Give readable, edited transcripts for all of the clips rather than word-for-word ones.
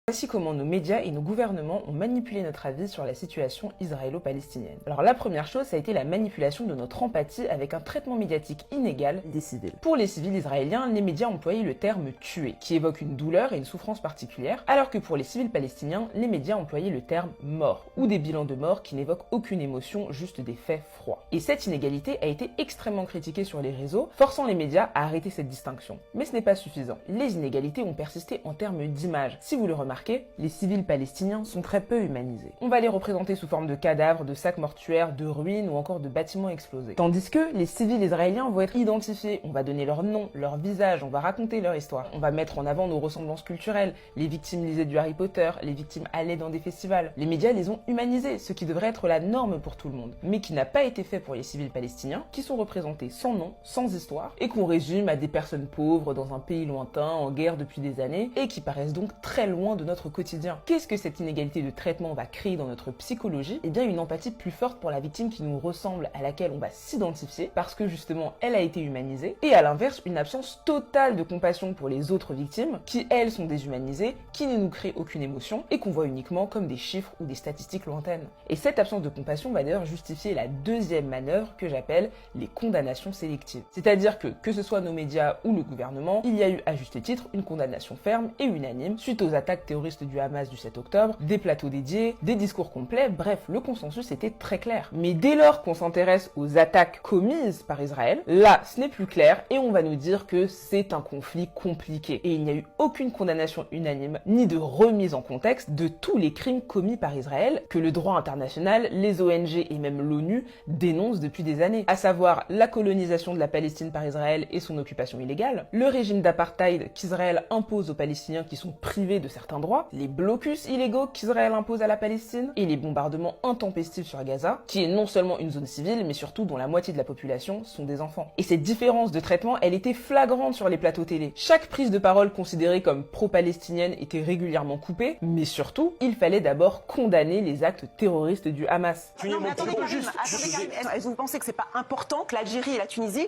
Voici comment nos médias et nos gouvernements ont manipulé notre avis sur la situation israélo-palestinienne. Alors la première chose, ça a été la manipulation de notre empathie avec un traitement médiatique inégal des civils. Pour les civils israéliens, les médias employaient le terme « tuer », qui évoque une douleur et une souffrance particulière, alors que pour les civils palestiniens, les médias employaient le terme « mort », ou des bilans de mort qui n'évoquent aucune émotion, juste des faits froids. Et cette inégalité a été extrêmement critiquée sur les réseaux, forçant les médias à arrêter cette distinction. Mais ce n'est pas suffisant. Les inégalités ont persisté en termes d'image. Si vous le remarquez, les civils palestiniens sont très peu humanisés. On va les représenter sous forme de cadavres, de sacs mortuaires, de ruines ou encore de bâtiments explosés. Tandis que les civils israéliens vont être identifiés, on va donner leur nom, leur visage, on va raconter leur histoire. On va mettre en avant nos ressemblances culturelles, les victimes lisaient du Harry Potter, les victimes allaient dans des festivals. Les médias les ont humanisés, ce qui devrait être la norme pour tout le monde, mais qui n'a pas été fait pour les civils palestiniens, qui sont représentés sans nom, sans histoire, et qu'on résume à des personnes pauvres dans un pays lointain, en guerre depuis des années, et qui paraissent donc très loin de notre quotidien. Qu'est-ce que cette inégalité de traitement va créer dans notre psychologie? Eh bien une empathie plus forte pour la victime qui nous ressemble, à laquelle on va s'identifier, parce que justement elle a été humanisée, et à l'inverse une absence totale de compassion pour les autres victimes, qui elles sont déshumanisées, qui ne nous créent aucune émotion, et qu'on voit uniquement comme des chiffres ou des statistiques lointaines. Et cette absence de compassion va d'ailleurs justifier la deuxième manœuvre que j'appelle les condamnations sélectives. C'est-à-dire que ce soit nos médias ou le gouvernement, il y a eu à juste titre une condamnation ferme et unanime suite aux attaques terroristes du Hamas du 7 octobre, des plateaux dédiés, des discours complets, bref, le consensus était très clair. Mais dès lors qu'on s'intéresse aux attaques commises par Israël, là, ce n'est plus clair et on va nous dire que c'est un conflit compliqué. Et il n'y a eu aucune condamnation unanime, ni de remise en contexte de tous les crimes commis par Israël que le droit international, les ONG et même l'ONU dénoncent depuis des années, à savoir la colonisation de la Palestine par Israël et son occupation illégale, le régime d'apartheid qu'Israël impose aux Palestiniens qui sont privés de certains droits, les blocus illégaux qu'Israël impose à la Palestine et les bombardements intempestifs sur Gaza, qui est non seulement une zone civile, mais surtout dont la moitié de la population sont des enfants. Et cette différence de traitement, elle était flagrante sur les plateaux télé. Chaque prise de parole considérée comme pro-palestinienne était régulièrement coupée, mais surtout, il fallait d'abord condamner les actes terroristes du Hamas. Non, mais attendez, est-ce que vous pensez que c'est pas important que l'Algérie et la Tunisie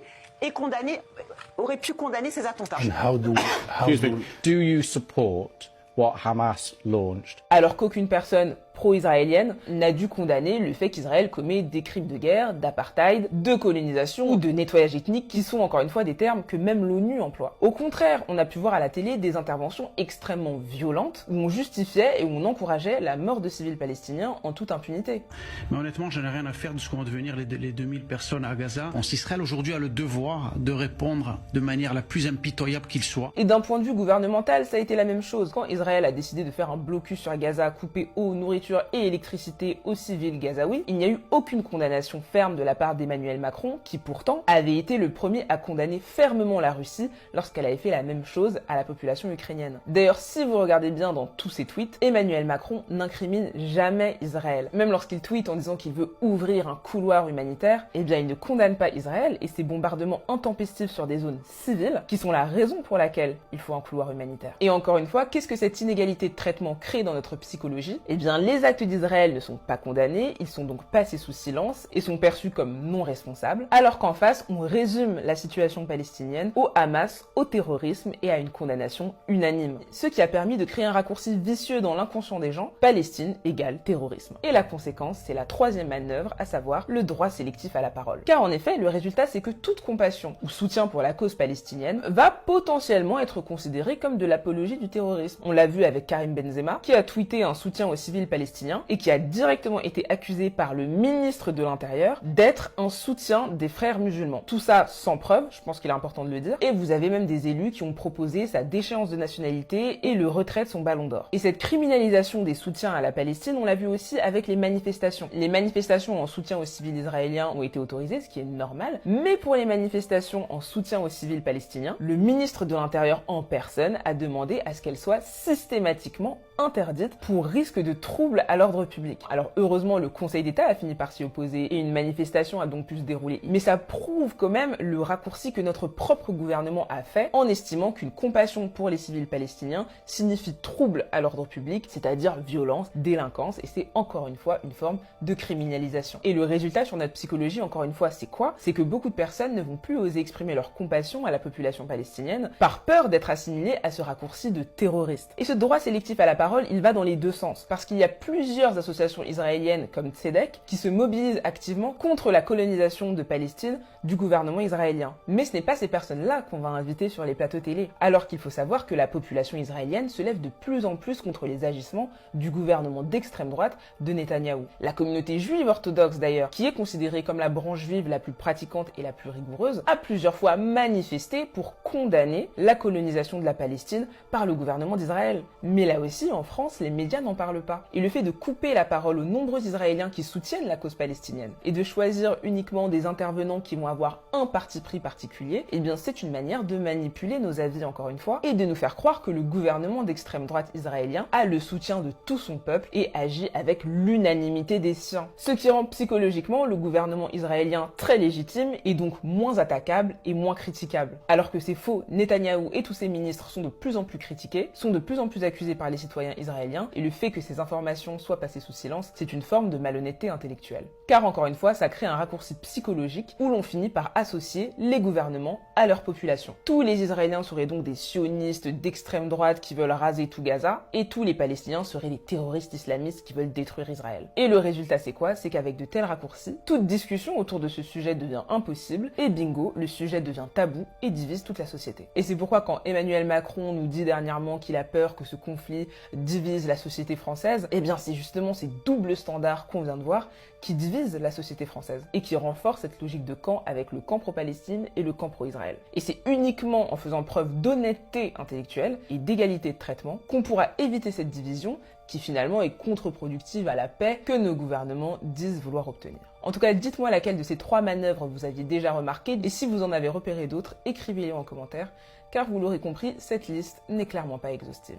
auraient pu condamner ces attentats? Do you support what Hamas launched? Alors qu'aucune personne pro-israélienne n'a dû condamner le fait qu'Israël commet des crimes de guerre, d'apartheid, de colonisation ou de nettoyage ethnique qui sont encore une fois des termes que même l'ONU emploie. Au contraire, on a pu voir à la télé des interventions extrêmement violentes où on justifiait et où on encourageait la mort de civils palestiniens en toute impunité. Mais honnêtement, je n'ai rien à faire de ce que vont devenir les 2000 personnes à Gaza. Israël aujourd'hui a le devoir de répondre de manière la plus impitoyable qu'il soit. Et d'un point de vue gouvernemental, ça a été la même chose. Quand Israël a décidé de faire un blocus sur Gaza, couper eau, nourriture et électricité aux civils gazaouis, il n'y a eu aucune condamnation ferme de la part d'Emmanuel Macron, qui pourtant avait été le premier à condamner fermement la Russie lorsqu'elle avait fait la même chose à la population ukrainienne. D'ailleurs, si vous regardez bien dans tous ses tweets, Emmanuel Macron n'incrimine jamais Israël. Même lorsqu'il tweete en disant qu'il veut ouvrir un couloir humanitaire, eh bien il ne condamne pas Israël et ses bombardements intempestifs sur des zones civiles, qui sont la raison pour laquelle il faut un couloir humanitaire. Et encore une fois, qu'est-ce que cette inégalité de traitement crée dans notre psychologie? Eh bien les actes d'Israël ne sont pas condamnés, ils sont donc passés sous silence et sont perçus comme non responsables, alors qu'en face, on résume la situation palestinienne au Hamas, au terrorisme et à une condamnation unanime. Ce qui a permis de créer un raccourci vicieux dans l'inconscient des gens, Palestine égale terrorisme. Et la conséquence, c'est la troisième manœuvre, à savoir le droit sélectif à la parole. Car en effet, le résultat, c'est que toute compassion ou soutien pour la cause palestinienne va potentiellement être considéré comme de l'apologie du terrorisme. On l'a vu avec Karim Benzema, qui a tweeté un soutien aux civils palestiniens et qui a directement été accusé par le ministre de l'Intérieur d'être un soutien des frères musulmans. Tout ça sans preuve, je pense qu'il est important de le dire, et vous avez même des élus qui ont proposé sa déchéance de nationalité et le retrait de son ballon d'or. Et cette criminalisation des soutiens à la Palestine, on l'a vu aussi avec les manifestations. Les manifestations en soutien aux civils israéliens ont été autorisées, ce qui est normal, mais pour les manifestations en soutien aux civils palestiniens, le ministre de l'Intérieur en personne a demandé à ce qu'elles soient systématiquement interdites pour risque de trouble à l'ordre public. Alors heureusement, le Conseil d'État a fini par s'y opposer et une manifestation a donc pu se dérouler. Mais ça prouve quand même le raccourci que notre propre gouvernement a fait en estimant qu'une compassion pour les civils palestiniens signifie trouble à l'ordre public, c'est-à-dire violence, délinquance, et c'est encore une fois une forme de criminalisation. Et le résultat sur notre psychologie, encore une fois, c'est quoi? C'est que beaucoup de personnes ne vont plus oser exprimer leur compassion à la population palestinienne par peur d'être assimilées à ce raccourci de terroriste. Et ce droit sélectif à la parole porte-parole, il va dans les deux sens, parce qu'il y a plusieurs associations israéliennes comme Tzedek qui se mobilisent activement contre la colonisation de Palestine du gouvernement israélien. Mais ce n'est pas ces personnes-là qu'on va inviter sur les plateaux télé, alors qu'il faut savoir que la population israélienne se lève de plus en plus contre les agissements du gouvernement d'extrême droite de Netanyahou. La communauté juive orthodoxe d'ailleurs, qui est considérée comme la branche juive la plus pratiquante et la plus rigoureuse, a plusieurs fois manifesté pour condamner la colonisation de la Palestine par le gouvernement d'Israël. Mais là aussi, en France, les médias n'en parlent pas. Et le fait de couper la parole aux nombreux Israéliens qui soutiennent la cause palestinienne et de choisir uniquement des intervenants qui vont avoir un parti pris particulier, eh bien c'est une manière de manipuler nos avis encore une fois et de nous faire croire que le gouvernement d'extrême droite israélien a le soutien de tout son peuple et agit avec l'unanimité des siens. Ce qui rend psychologiquement le gouvernement israélien très légitime et donc moins attaquable et moins critiquable. Alors que c'est faux, Netanyahou et tous ses ministres sont de plus en plus critiqués, sont de plus en plus accusés par les citoyens israéliens et le fait que ces informations soient passées sous silence, c'est une forme de malhonnêteté intellectuelle. Car encore une fois, ça crée un raccourci psychologique où l'on finit par associer les gouvernements à leur population. Tous les Israéliens seraient donc des sionistes d'extrême droite qui veulent raser tout Gaza et tous les Palestiniens seraient des terroristes islamistes qui veulent détruire Israël. Et le résultat c'est quoi? C'est qu'avec de tels raccourcis, toute discussion autour de ce sujet devient impossible et bingo, le sujet devient tabou et divise toute la société. Et c'est pourquoi quand Emmanuel Macron nous dit dernièrement qu'il a peur que ce conflit divise la société française, eh bien c'est justement ces doubles standards qu'on vient de voir qui divisent la société française et qui renforcent cette logique de camp avec le camp pro-Palestine et le camp pro-Israël. Et c'est uniquement en faisant preuve d'honnêteté intellectuelle et d'égalité de traitement qu'on pourra éviter cette division qui finalement est contre-productive à la paix que nos gouvernements disent vouloir obtenir. En tout cas, dites-moi laquelle de ces trois manœuvres vous aviez déjà remarqué et si vous en avez repéré d'autres, écrivez-les en commentaire car vous l'aurez compris, cette liste n'est clairement pas exhaustive.